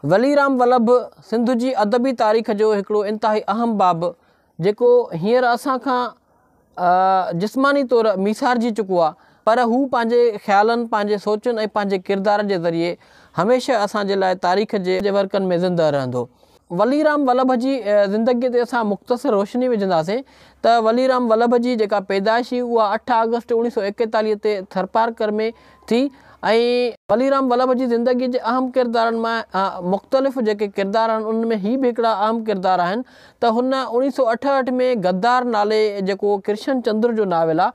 वलीराम वल्लभ सिंध जी अदबी तारीख़ जो हिकिड़ो इंतिहाई अहम बाब जेको हींअर असां खां जिस्मानी तौर मिसारजी चुको आहे, पर हू पंहिंजे ख़्यालनि, पंहिंजे सोचनि ऐं पंहिंजे किरदार जे ज़रिए हमेशह असांजे लाइ तारीख़ जे वर्कनि में ज़िंदा रहंदो। वलीराम वल्लभ जी ज़िंदगीअ ते असां मुख़्तसर रोशनी विझंदासीं त वलीराम वल्लभ जी जेका पैदाइश हुई उहा 8 अगस्त 1941 ते थरपारकर में थी ऐं वलीराम वल्लभ जी ज़िंदगी जे अहम किरदारनि मां मुख़्तलिफ़ जेके किरदार आहिनि उन में ही बि हिकिड़ा अहम किरदार आहिनि त हुन 1968 में गद्दार नाले जेको कृष्ण चंद्र जो नावेल आहे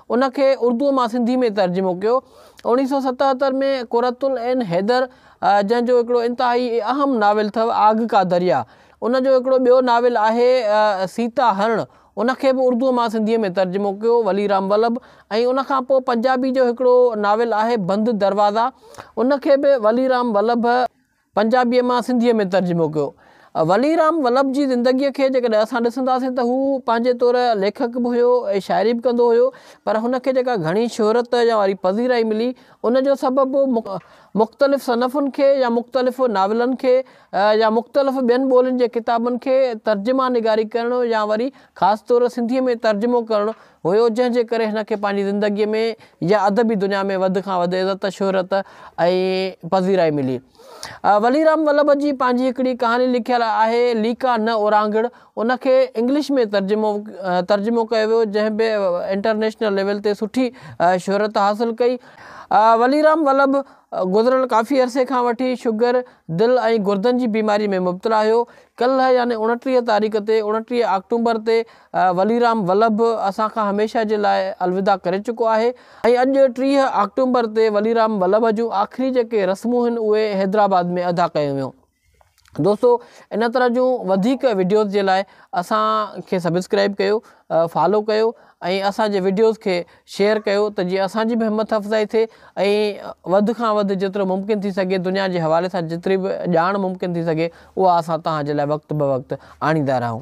उनखे उर्दूअ मां सिंधी में तर्जुमो कयो। 1977 में कुरतुल ऐन हैदर जंहिंजो हिकिड़ो इंतिहाई अहम नावेल अथव आग का दरिया, उनजो हिकिड़ो ॿियो नावेल आहे सीता हरण, उनखे बि उर्दूअ मां सिंधीअ में तर्जुमो कयो वलीराम वल्लभ। ऐं उनखां पोइ पंजाबी जो हिकिड़ो नावेल आहे बंदि दरवाज़ा, उनखे बि वलीराम वल्लभ पंजाबीअ मां सिंधीअ में तर्जुमो कयो। वलीराम वल्लभ जी ज़िंदगीअ खे जेकॾहिं असां ॾिसंदासीं त हू पंहिंजे तौर लेखक बि हुयो ऐं शाइरी बि कंदो हुयो, पर हुनखे जेका घणी शोहरत या वरी पज़ीराई मिली उनजो सबबु मुख़्तलिफ़ सनफ़ुनि खे या मुख़्तलिफ़ नावेलनि खे या मुख़्तलिफ़ ॿियनि ॿोलियुनि जे किताबनि खे तर्जुमा निगारी करणु या वरी ख़ासि तौर सिंधीअ में तर्जुमो करणु हुयो, जंहिंजे करे हिनखे पंहिंजी ज़िंदगीअ में या अदबी दुनिया में वधि खां वधि इज़त, शोहरत ऐं पज़ीराई मिली। वलीराम वल्लभ जी पंहिंजी हिकिड़ी कहानी लिखियलु आहे लीका न ओरांगड़, उनखे इंग्लिश में तर्जुमो कयो वियो, जंहिं बि इंटरनेशनल लेवल ते सुठी शोहरत हासिलु कई। वलीराम वल्लभ गुज़िरियल काफ़ी अरसे खां वठी शुगर, दिलि ऐं गुर्दनि जी बीमारी में मुब्तला हुयो। कल्ह यानी 29 तारीख़ ते 29 अक्टूबर ते वलीराम वल्लभ असां खां हमेशह जे लाइ अलविदा करे चुको आहे ऐं अॼु 30 अक्टूबर ते वलीराम वल्लभ जूं आख़िरी जेके रस्मूं आहिनि उहे हैदराबाद में अदा कयूं वियूं। दोस्तो, इन तरह जूं वधीक वीडियोज़ जे लाइ असांखे सब्सक्राइब कयो, फॉलो कयो ऐं असांजे वीडियोज़ खे शेयर कयो त जीअं असांजी बि हिमत अफ़ज़ाई थिए ऐं वधि खां वधि जेतिरो मुमकिन थी सघे दुनिया जे हवाले सां जेतिरी बि ॼाण मुमकिन थी सघे उहा असां तव्हांजे लाइ वक़्तु ब वक़्तु आणींदा रहूं।